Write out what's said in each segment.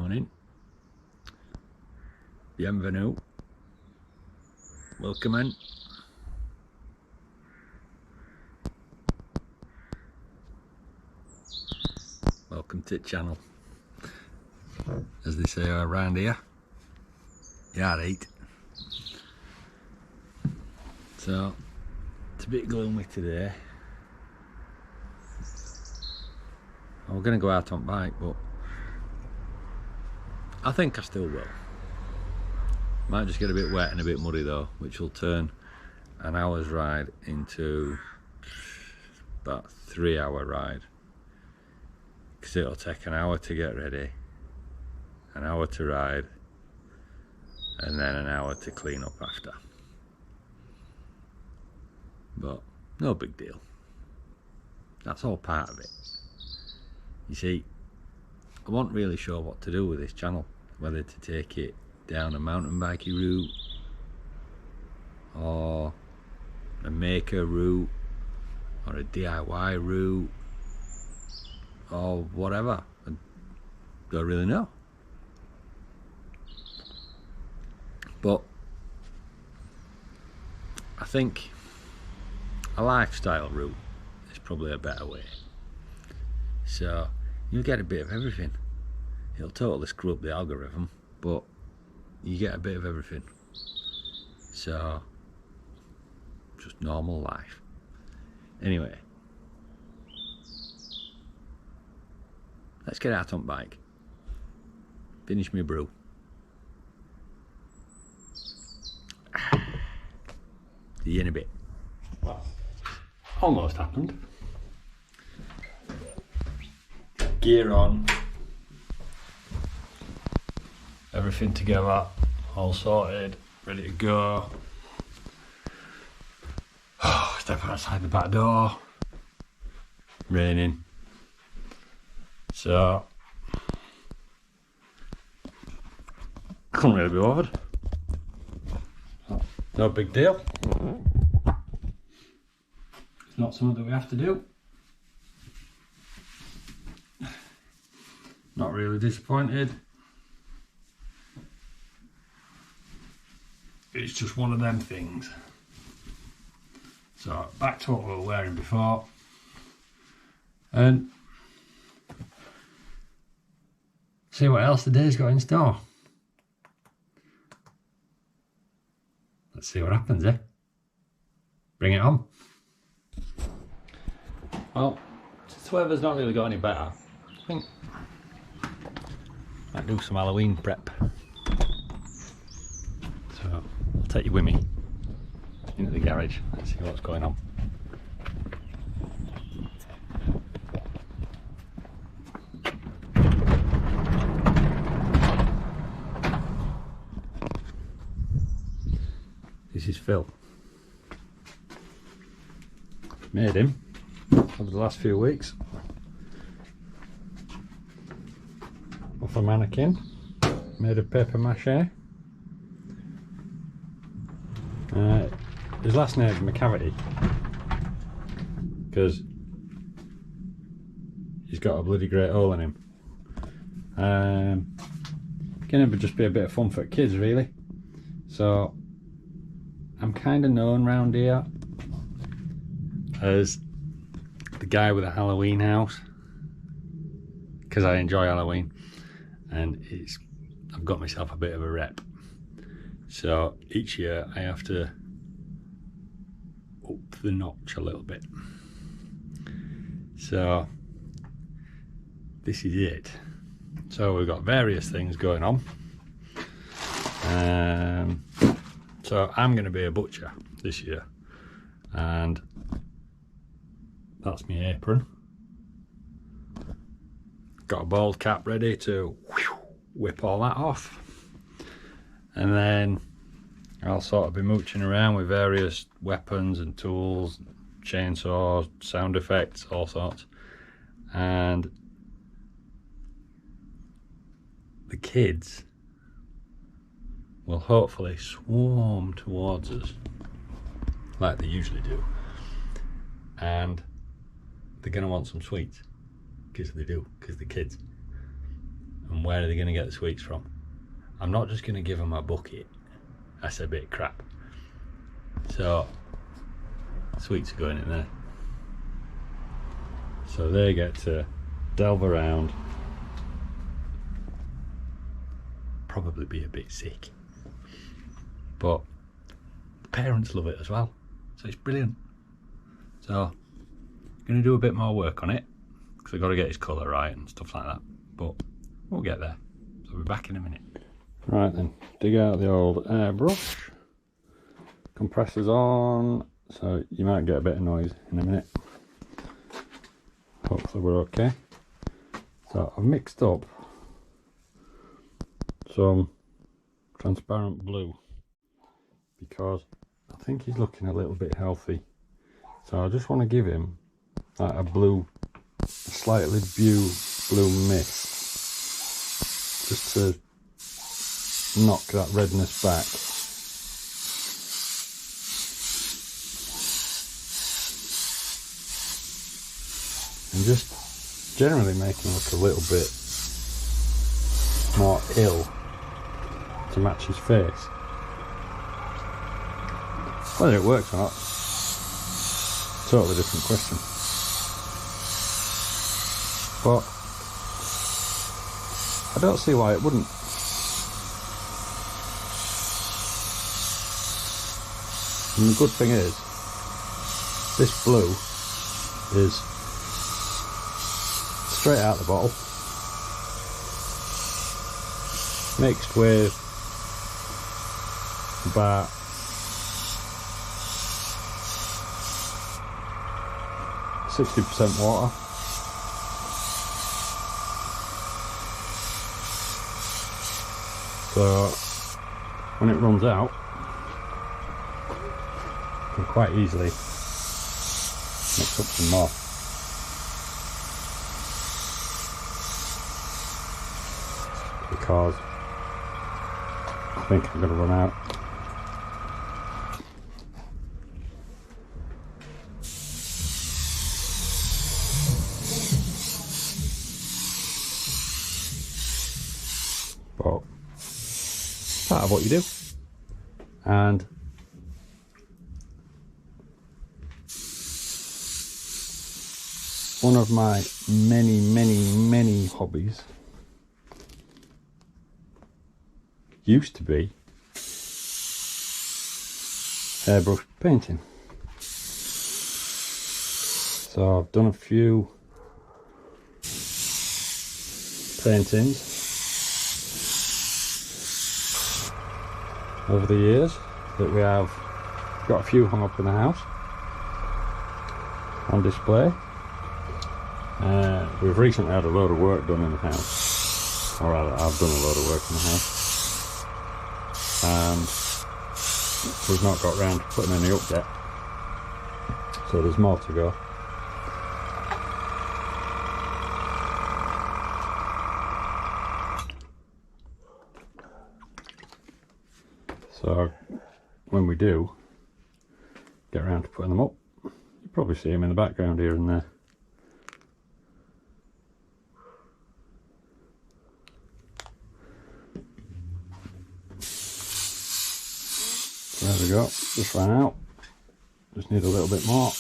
morning. Bienvenue. Welcome in. Welcome to the channel. As they say around here, yard eat. So, it's a bit gloomy today. We're going to go out on bike, but I think I still will. Might just get a bit wet and a bit muddy though, which will turn an hour's ride into about 3 hour ride. Because it'll take an hour to get ready, an hour to ride, and then an hour to clean up after. But no big deal. That's all part of it. You see, I wasn't really sure what to do with this channel, whether to take it down a mountain biking route or a maker route or a DIY route or whatever. I don't really know. But I think a lifestyle route is probably a better way. So you get a bit of everything. It'll totally screw up the algorithm, but you get a bit of everything. So just normal life. Anyway, let's get out on bike. Finish my brew. See you in a bit. Well, almost happened. Gear on, everything together, all sorted, ready to go. Step outside the back door, raining, so I couldn't really be bothered. No big deal. It's not something that we have to do. Not really disappointed. It's just one of them things. So back to what we were wearing before, and see what else the day's got in store. Let's see what happens, eh? Bring it on. Well, since the weather's not really got any better, I think might do some Halloween prep. So I'll take you with me into the garage and see what's going on. This is Phil. Made him over the last few weeks. Off a mannequin made of paper mache. His last name's McCavity because he's got a bloody great hole in him. Gonna just be a bit of fun for kids, really. So I'm kind of known round here as the guy with a Halloween house because I enjoy Halloween. And I've got myself a bit of a rep. So each year I have to up the notch a little bit. So this is it. So we've got various things going on. So I'm going to be a butcher this year, and that's my apron. Got a bald cap ready to whip all that off, and then I'll sort of be mooching around with various weapons and tools, chainsaws, sound effects, all sorts, and the kids will hopefully swarm towards us like they usually do, and they're going to want some sweets because they do, because they're kids. And where are they going to get the sweets from? I'm not just going to give them a bucket. That's a bit crap. So sweets are going in there. So they get to delve around, probably be a bit sick, but the parents love it as well, so it's brilliant. So I'm going to do a bit more work on it because I've got to get his colour right and stuff like that, but we'll get there. So I'll be back in a minute. Right then, dig out the old airbrush, compressor's on, so you might get a bit of noise in a minute. Hopefully we're okay. So I've mixed up some transparent blue because I think he's looking a little bit healthy. So I just want to give him like a slightly blue mist, just to knock that redness back. And just generally make him look a little bit more ill to match his face. Whether it works or not, totally different question. But I don't see why it wouldn't. And the good thing is, this blue is straight out the bottle, mixed with about 60% water. So when it runs out, you can quite easily mix up some more. Because I think I'm going to run out. But it's part of what you do. And one of my many hobbies used to be airbrush painting. So I've done a few paintings over the years that we have got a few hung up in the house on display. We've recently had a load of work done in the house, or I've done a load of work in the house, and we've not got round to putting any up yet, so there's more to go. So when we do get around to putting them up, you'll probably see them in the background here and there. There we go, just ran out, just need a little bit more.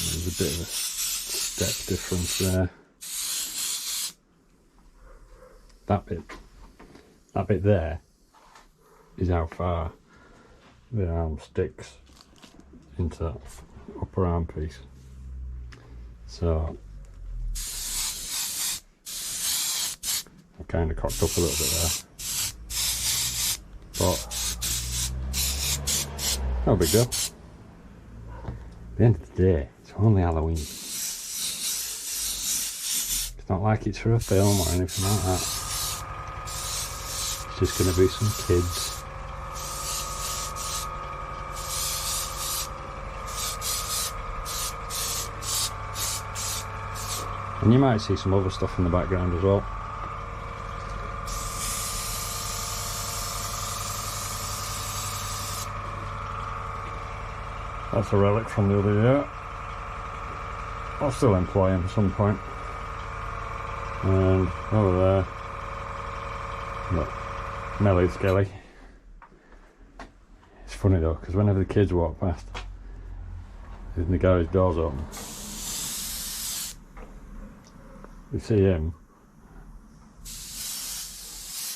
There's a bit of a step difference there. That bit there is how far the arm sticks into that upper arm piece. So I kind of cocked up a little bit there, but no big deal. At the end of the day, it's only Halloween. It's not like it's for a film or anything like that. It's just going to be some kids. And you might see some other stuff in the background as well. That's a relic from the other year. I'll still employ him at some point. And over there, look, Melly Skelly. It's funny though, because whenever the kids walk past, the garage door's open. They see him,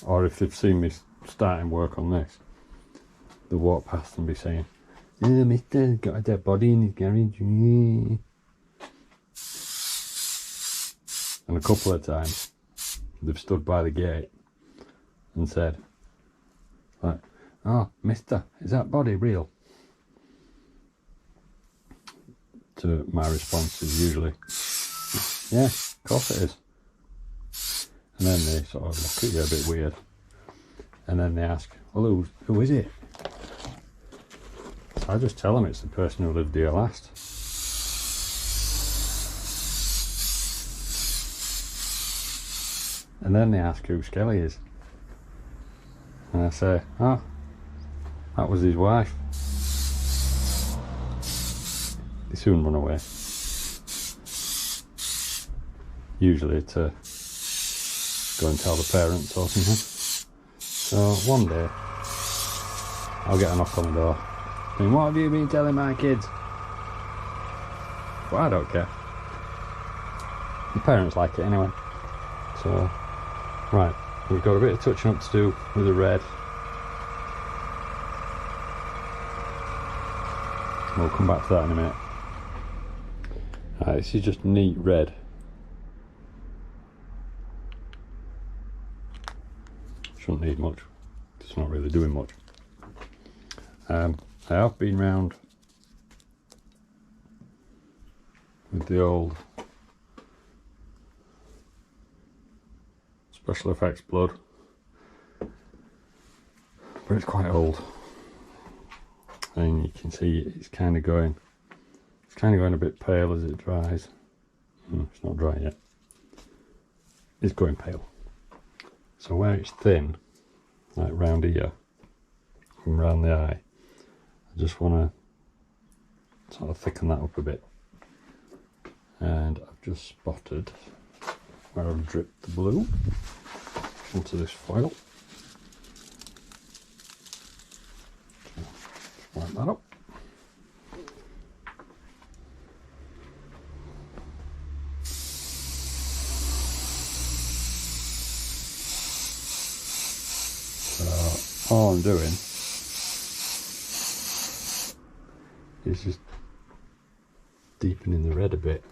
or if they've seen me starting work on this, they walk past and be saying, "Oh, mister, got a dead body in his garage." And a couple of times they've stood by the gate and said, like, "Oh, mister, is that body real?" To my response is usually, "Yeah, of course it is." And then they sort of look at you a bit weird. And then they ask, "Well, who is it?" So I just tell them it's the person who lived here last. And then they ask who Skelly is. And I say, "Oh, that was his wife." They soon run away. Usually to go and tell the parents or something. So one day, I'll get a knock on the door saying, "What have you been telling my kids?" But I don't care. The parents like it anyway. So, right, we've got a bit of touching up to do with the red. We'll come back to that in a minute. Right, this is just neat red. Shouldn't need much. It's not really doing much. I have been round with the old special effects blood, but it's quite old, and you can see it's kind of going a bit pale as it dries. It's not dry yet. It's going pale. So where it's thin, like round here and round the eye, I just want to sort of thicken that up a bit. And I've just spotted where I've dripped the blue onto this foil. Just wipe that up. So all I'm doing is just deepening the red a bit.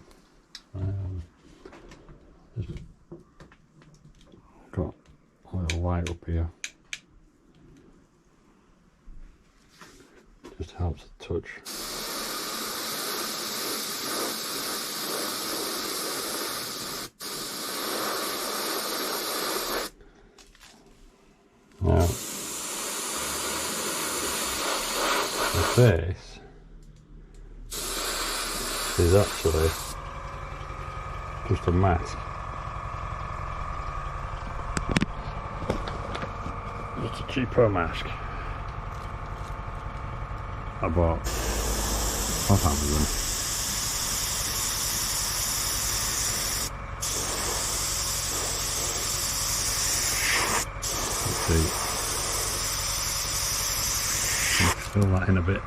Just got a little light up here. Just helps the touch. Now, the face is actually just a mask. Just a cheaper mask I bought off Amazon. Let's see. Fill that in a bit.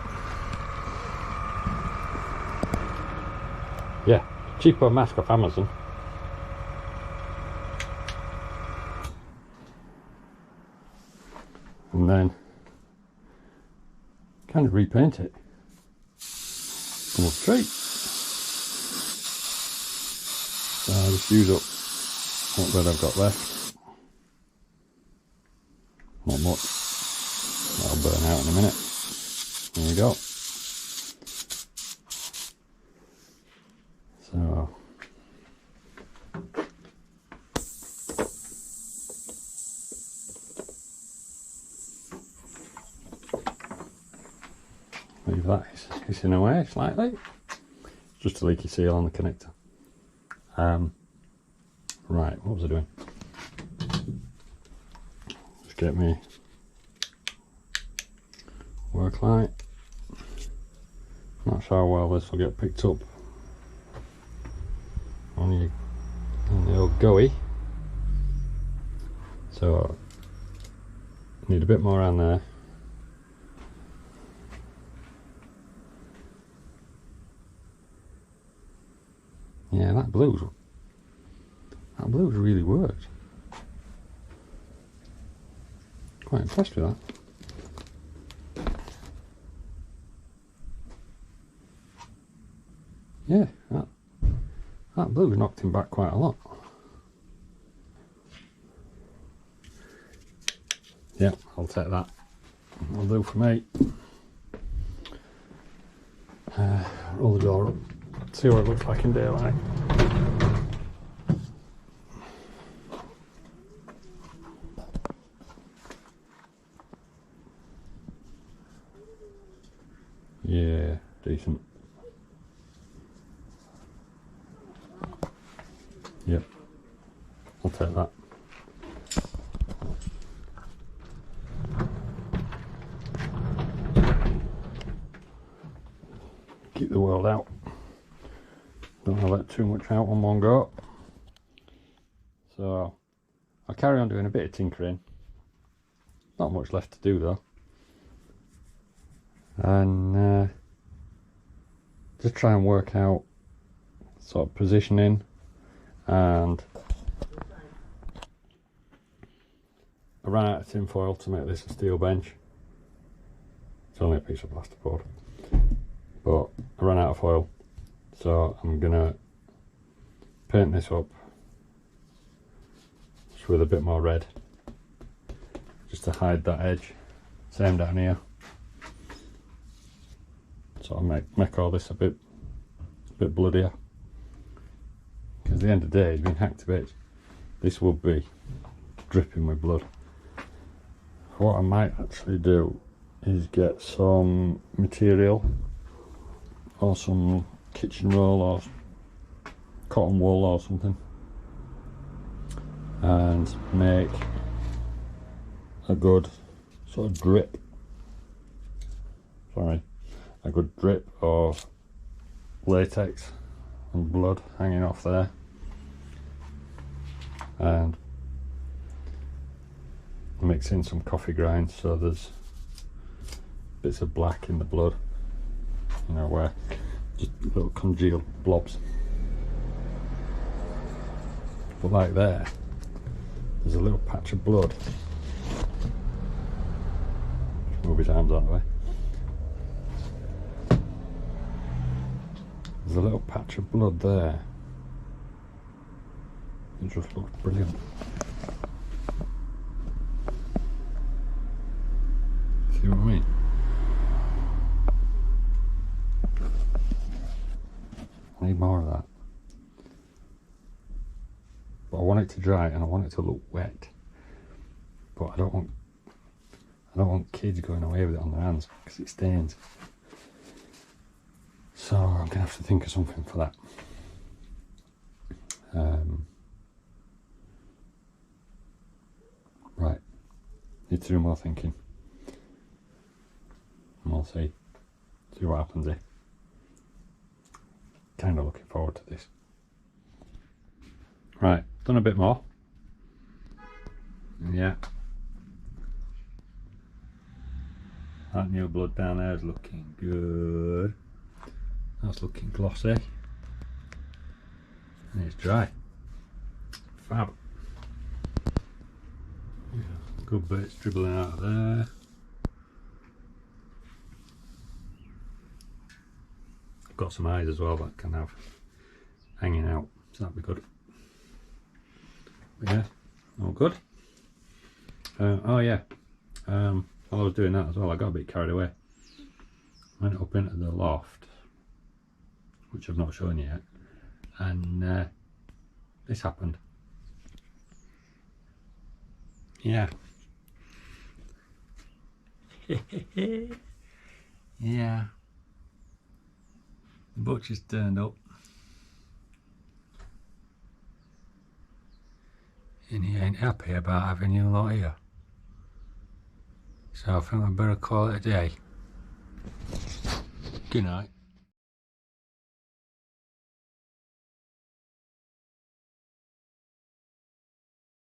Yeah, cheaper mask off Amazon. And then kind of repaint it. Come up straight. So I'll just use up what red I've got left. Not much. That'll burn out in a minute. There you go. So leave that hissing away slightly. Just a leaky seal on the connector. Right, what was I doing? Just get me work light. Not sure how well this will get picked up on the old goey. So need a bit more on there. Yeah, that blue's really worked. Quite impressed with that. Yeah, that blue knocked him back quite a lot. Yeah, I'll take that. That'll do for me. Roll the door up. See what it looks like in daylight. Yeah, decent. Yep, I'll take that. Keep the world out. Don't want to let too much out on one go. So I'll carry on doing a bit of tinkering. Not much left to do though. And just try and work out sort of positioning, and I ran out of tin foil to make this a steel bench. It's only a piece of plasterboard, but I ran out of foil, so I'm gonna paint this up just with a bit more red, just to hide that edge. Same down here. So I'll make all this a bit bloodier, because at the end of the day, it's been hacked to bits. This will be dripping with blood. What I might actually do is get some material, or some kitchen roll or cotton wool or something, and make a good sort of drip. A good drip of latex and blood hanging off there, and mix in some coffee grinds so there's bits of black in the blood, you know, where just little congealed blobs. But like there's a little patch of blood. Just move his arms out of the way. There's a little patch of blood there. It just looks brilliant. See what I mean? I need more of that. But I want it to dry and I want it to look wet. But I don't want kids going away with it on their hands because it stains. So I'm gonna have to think of something for that. Right, need to do more thinking, and we'll see what happens here. Kind of looking forward to this. Right, done a bit more. Yeah, that new blood down there is looking good. That's looking glossy, and it's dry. Fab. Yeah, good bits dribbling out of there. I've got some eyes as well that can have hanging out, so that'd be good. But yeah, all good. Oh yeah, while I was doing that as well, I got a bit carried away. Went up into the loft, which I've not shown you yet, and this happened. Yeah. Yeah. The butcher's turned up. And he ain't happy about having you lot here. So I think I better call it a day. Good night.